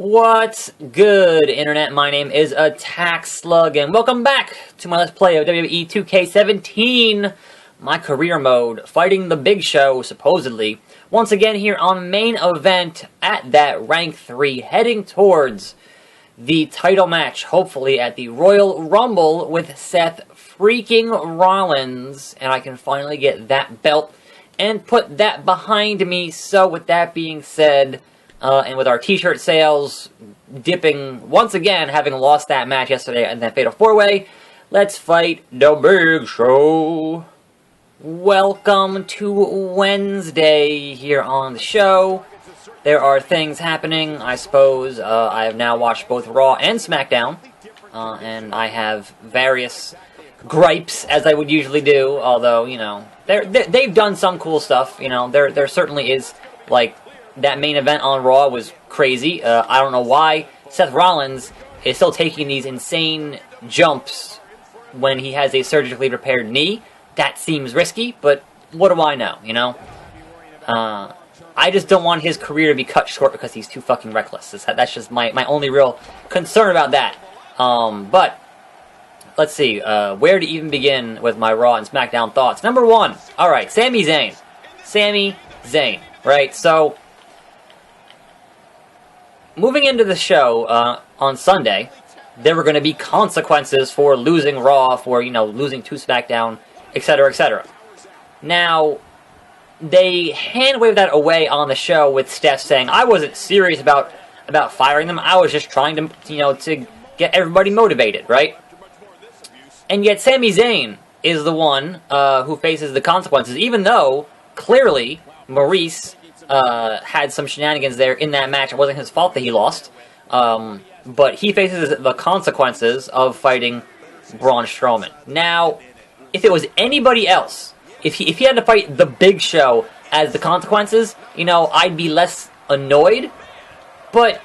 What's good, Internet? My name is attackslug, and welcome back to my Let's Play of WWE 2K17, my career mode, fighting the Big Show, supposedly. Once again here on main event at that rank 3, heading towards the title match, hopefully at the Royal Rumble with Seth freaking Rollins, and I can finally get that belt and put that behind me. So with that being said, and with our t-shirt sales dipping once again, having lost that match yesterday in that Fatal 4-Way, let's fight the Big Show. Welcome to Wednesday here on the show. There are things happening, I suppose. I have now watched both Raw and SmackDown, and I have various gripes, as I would usually do, although, you know, they've done some cool stuff, you know. There certainly is, like, that main event on Raw was crazy. I don't know why Seth Rollins is still taking these insane jumps when he has a surgically repaired knee. That seems risky, but what do I know, you know? I just don't want his career to be cut short because he's too fucking reckless. That's just my only real concern about that. But let's see, where to even begin with my Raw and SmackDown thoughts. Number one, alright, Sami Zayn. Sami Zayn, right? So, moving into the show on Sunday, there were going to be consequences for losing Raw, for, you know, losing to SmackDown, etc., etc. Now, they hand-waved that away on the show with Steph saying, I wasn't serious about firing them, I was just trying to, you know, to get everybody motivated, right? And yet Sami Zayn is the one who faces the consequences, even though, clearly, Maurice had some shenanigans there in that match. It wasn't his fault that he lost. But he faces the consequences of fighting Braun Strowman. Now, if it was anybody else, if he had to fight the Big Show as the consequences, you know, I'd be less annoyed. But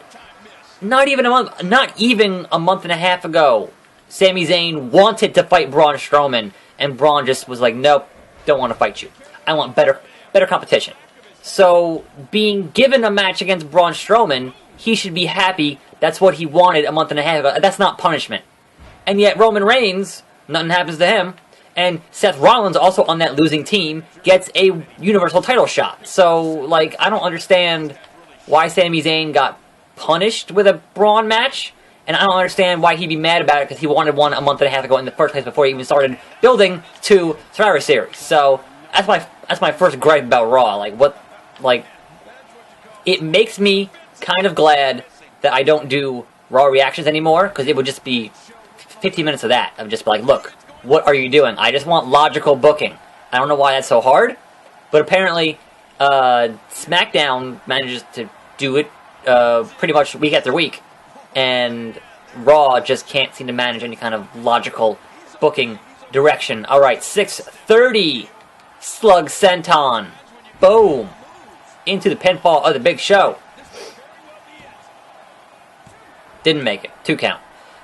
not even a month and a half ago, Sami Zayn wanted to fight Braun Strowman, and Braun just was like, nope, don't want to fight you. I want better competition. So, being given a match against Braun Strowman, he should be happy. That's what he wanted a month and a half ago. That's not punishment. And yet, Roman Reigns, nothing happens to him. And Seth Rollins, also on that losing team, gets a Universal title shot. So, like, I don't understand why Sami Zayn got punished with a Braun match. And I don't understand why he'd be mad about it, because he wanted one a month and a half ago in the first place before he even started building to Survivor Series. So, that's my first gripe about Raw. Like, it makes me kind of glad that I don't do Raw reactions anymore, because it would just be 15 minutes of that. Of just be like, look, what are you doing? I just want logical booking. I don't know why that's so hard, but apparently SmackDown manages to do it pretty much week after week, and Raw just can't seem to manage any kind of logical booking direction. Alright, 6:30, Slug Senton. Boom. Into the pinfall of the Big Show. Didn't make it. 2 count.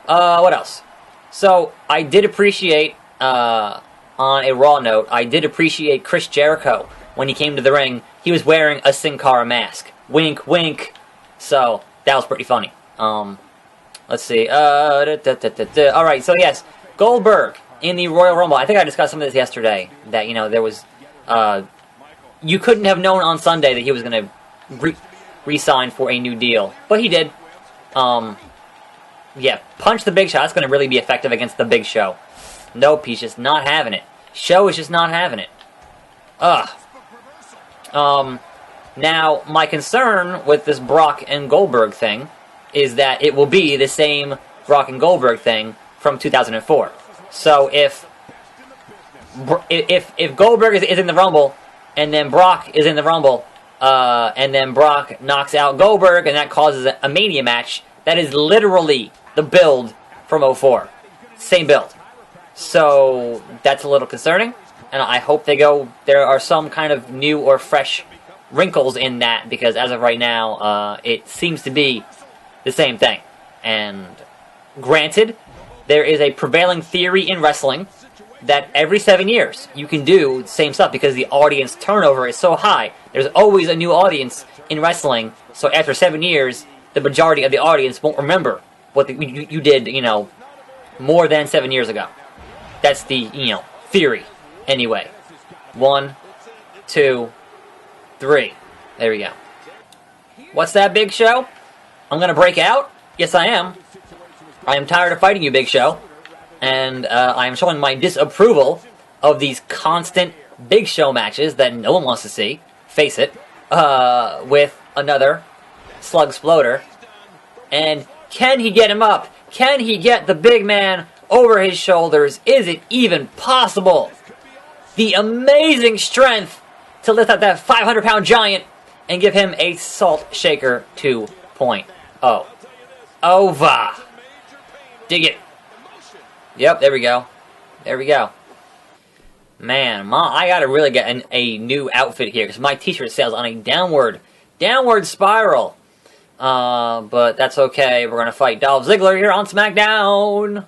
What else? So, I did appreciate, on a Raw note, I did appreciate Chris Jericho when he came to the ring. He was wearing a Sin Cara mask. Wink, wink. So, that was pretty funny. Let's see. Alright, so yes. Goldberg in the Royal Rumble. I think I discussed some of this yesterday. That, you know, there was, you couldn't have known on Sunday that he was going to re-sign for a new deal. But he did. Yeah, punch the Big Show. That's going to really be effective against the Big Show. Nope, he's just not having it. Show is just not having it. Ugh. Now, my concern with this Brock and Goldberg thing is that it will be the same Brock and Goldberg thing from 2004. So if Goldberg is in the Rumble, and then Brock is in the Rumble, and then Brock knocks out Goldberg, and that causes a Mania match, that is literally the build from '04. Same build. So, that's a little concerning, and I hope there are some kind of new or fresh wrinkles in that, because as of right now, it seems to be the same thing. And granted, there is a prevailing theory in wrestling that every 7 years you can do the same stuff because the audience turnover is so high. There's always a new audience in wrestling, so after 7 years, the majority of the audience won't remember what you did, you know, more than 7 years ago. That's the, you know, theory. Anyway. 1, 2, 3. There we go. What's that, Big Show? I'm gonna break out? Yes, I am. I am tired of fighting you, Big Show. And I am showing my disapproval of these constant Big Show matches that no one wants to see. Face it. With another Slug Sploder. And can he get him up? Can he get the big man over his shoulders? Is it even possible? The amazing strength to lift up that 500-pound giant and give him a Salt Shaker 2.0. Over. Dig it. Yep, there we go. There we go. Man, I gotta really get a new outfit here, because my t-shirt sales on a downward spiral. But that's okay. We're gonna fight Dolph Ziggler here on SmackDown.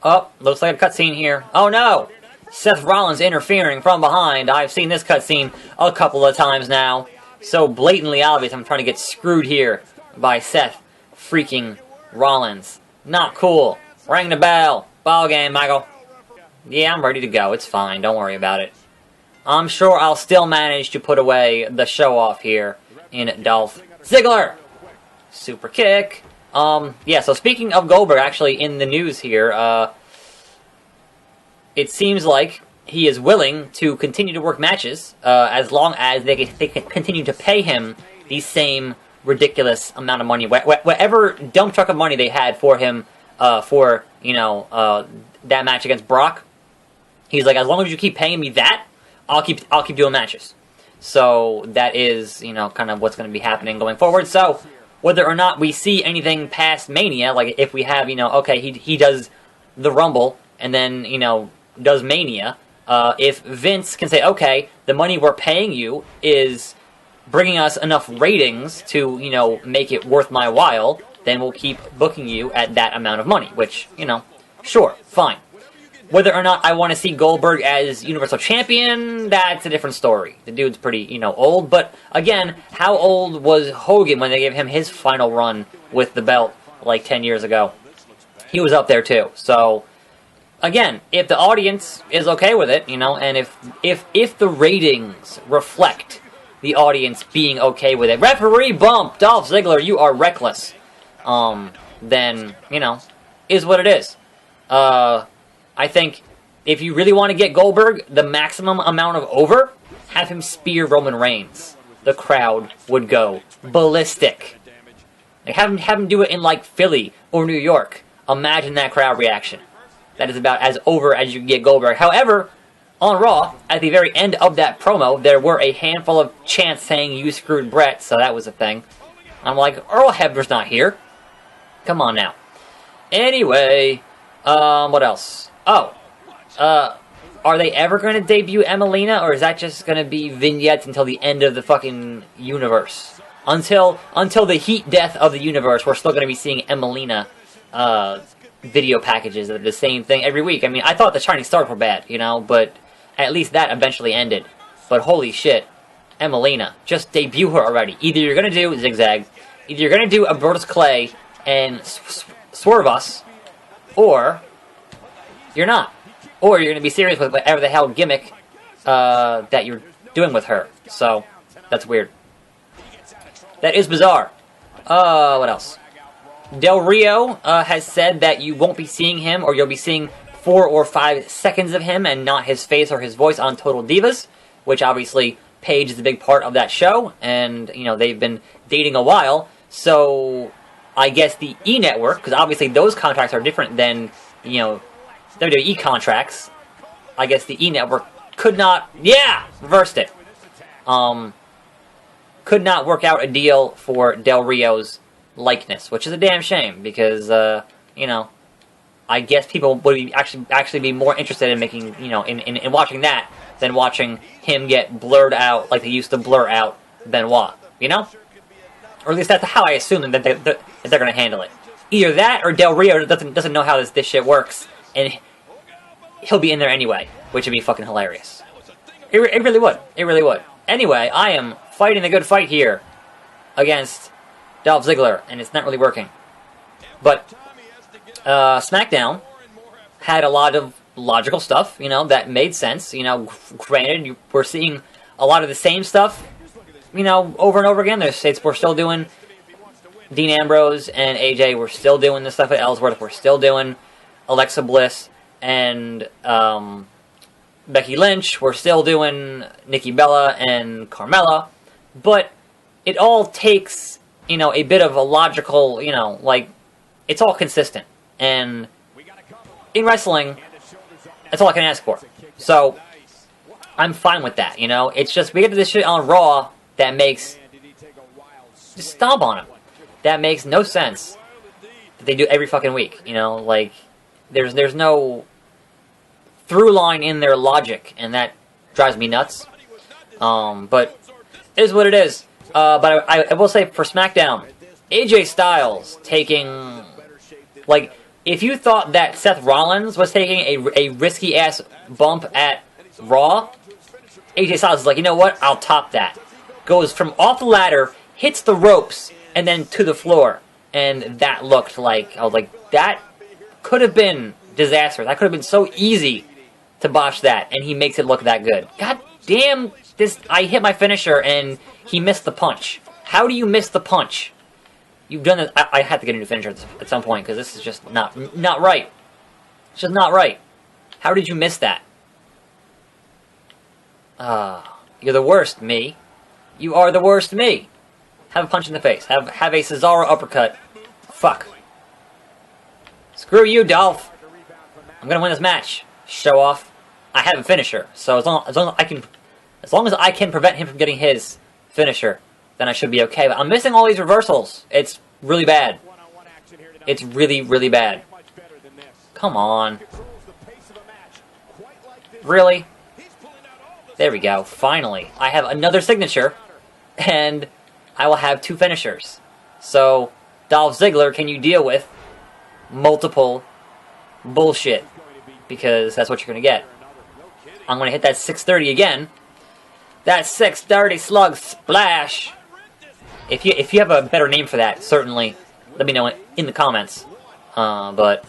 Oh, looks like a cutscene here. Oh no! Seth Rollins interfering from behind. I've seen this cutscene a couple of times now. So blatantly obvious I'm trying to get screwed here by Seth freaking Rollins. Not cool. Ring the bell. Ball game, Michael. Yeah, I'm ready to go. It's fine. Don't worry about it. I'm sure I'll still manage to put away the show-off here in Dolph Ziggler. Super kick. Yeah, so speaking of Goldberg, actually, in the news here, it seems like he is willing to continue to work matches as long as they can continue to pay him the same ridiculous amount of money. Whatever dump truck of money they had for him for, you know, that match against Brock, he's like, as long as you keep paying me that, I'll keep doing matches. So that is, you know, kind of what's going to be happening going forward. So whether or not we see anything past Mania, like if we have, you know, okay, he does the Rumble and then, you know, does Mania, if Vince can say, okay, the money we're paying you is bringing us enough ratings to, you know, make it worth my while, then we'll keep booking you at that amount of money, which, you know, sure, fine. Whether or not I want to see Goldberg as Universal Champion, that's a different story. The dude's pretty, you know, old, but again, how old was Hogan when they gave him his final run with the belt like 10 years ago? He was up there too, so again, if the audience is okay with it, you know, and if the ratings reflect the audience being okay with it, referee bump, Dolph Ziggler, you are reckless, then, you know, is what it is. I think if you really want to get Goldberg the maximum amount of over, have him spear Roman Reigns. The crowd would go ballistic. Like, have him do it in, like, Philly or New York. Imagine that crowd reaction. That is about as over as you can get Goldberg. However, on Raw, at the very end of that promo, there were a handful of chants saying, "You screwed Brett," so that was a thing. I'm like, Earl Hebner's not here. Come on now. Anyway, what else? Oh, are they ever going to debut Emelina, or is that just going to be vignettes until the end of the fucking universe? Until the heat death of the universe, we're still going to be seeing Emelina, video packages of the same thing every week. I mean, I thought the Shining Stars were bad, you know, but at least that eventually ended. But holy shit, Emelina, just debut her already. Either you're going to do Zigzag, either you're going to do a Brodus Clay and swerve us, or you're not. Or you're going to be serious with whatever the hell gimmick that you're doing with her. So, that's weird. That is bizarre. What else? Del Rio has said that you won't be seeing him, or you'll be seeing 4 or 5 seconds of him and not his face or his voice on Total Divas, which obviously Paige is a big part of that show, and, you know, they've been dating a while, so I guess the E! Network, because obviously those contracts are different than, you know, WWE contracts. I guess the E! Network could not, reversed it. Could not work out a deal for Del Rio's likeness, which is a damn shame, because, you know, I guess people would be actually be more interested in making, you know, in watching that than watching him get blurred out like they used to blur out Benoit, you know? Or at least that's how I assume that they're going to handle it. Either that, or Del Rio doesn't know how this shit works, and he'll be in there anyway, which would be fucking hilarious. It really would. It really would. Anyway, I am fighting a good fight here against Dolph Ziggler, and it's not really working. But SmackDown had a lot of logical stuff, you know, that made sense. You know, granted, we're seeing a lot of the same stuff, you know, over and over again. We're still doing Dean Ambrose and AJ. We're still doing the stuff at Ellsworth. We're still doing Alexa Bliss and Becky Lynch. We're still doing Nikki Bella and Carmella. But it all takes, you know, a bit of a logical, you know, like, it's all consistent. And in wrestling, that's all I can ask for. So, I'm fine with that, you know? It's just, we get to this shit on Raw that makes... Just stomp on him. That makes no sense that they do every fucking week, you know? Like, there's no through line in their logic, and that drives me nuts. But it is what it is. But I will say, for SmackDown, AJ Styles taking... Like, if you thought that Seth Rollins was taking a risky-ass bump at Raw, AJ Styles is like, you know what? I'll top that. Goes from off the ladder, hits the ropes, and then to the floor. And that looked like... I was like, that could have been disastrous. That could have been so easy to botch that, and he makes it look that good. God damn, I hit my finisher, and he missed the punch. How do you miss the punch? You've done it. I had to get a new finisher at some point, because this is just not right. It's just not right. How did you miss that? You're the worst, me. You are the worst, me. Have a punch in the face. Have a Cesaro uppercut. Fuck. Screw you, Dolph. I'm gonna win this match. Show off. I have a finisher, so as long as I can prevent him from getting his finisher, then I should be okay. But I'm missing all these reversals. It's really bad. It's really, really bad. Come on. Really? There we go. Finally. I have another signature, and I will have 2 finishers. So, Dolph Ziggler, can you deal with multiple bullshit? Because that's what you're going to get. I'm going to hit that 630 again. That 630 slug splash. If you have a better name for that, certainly let me know in the comments. But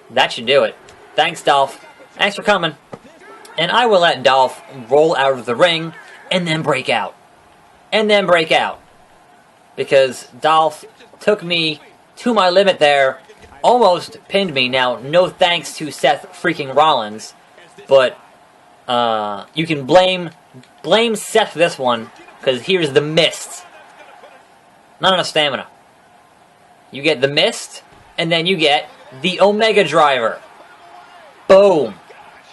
that should do it. Thanks, Dolph. Thanks for coming. And I will let Dolph roll out of the ring and then break out. And then break out. Because Dolph took me to my limit there. Almost pinned me. Now, no thanks to Seth freaking Rollins. But you can blame Seth for this one. Because here's the mist. Not enough stamina. You get the mist. And then you get the Omega Driver. Boom.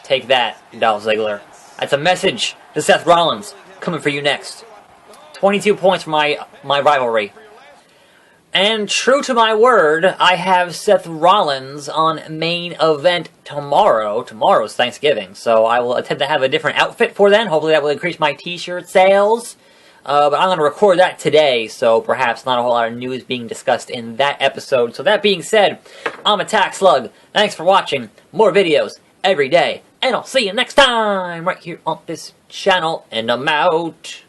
Take that, Dolph Ziggler. That's a message to Seth Rollins. Coming for you next. 22 points for my rivalry. And true to my word, I have Seth Rollins on main event tomorrow. Tomorrow's Thanksgiving, so I will attempt to have a different outfit for then. Hopefully that will increase my t-shirt sales. But I'm going to record that today, so perhaps not a whole lot of news being discussed in that episode. So that being said, I'm attackslug. Thanks for watching. More videos every day. And I'll see you next time right here on this channel. And I'm out.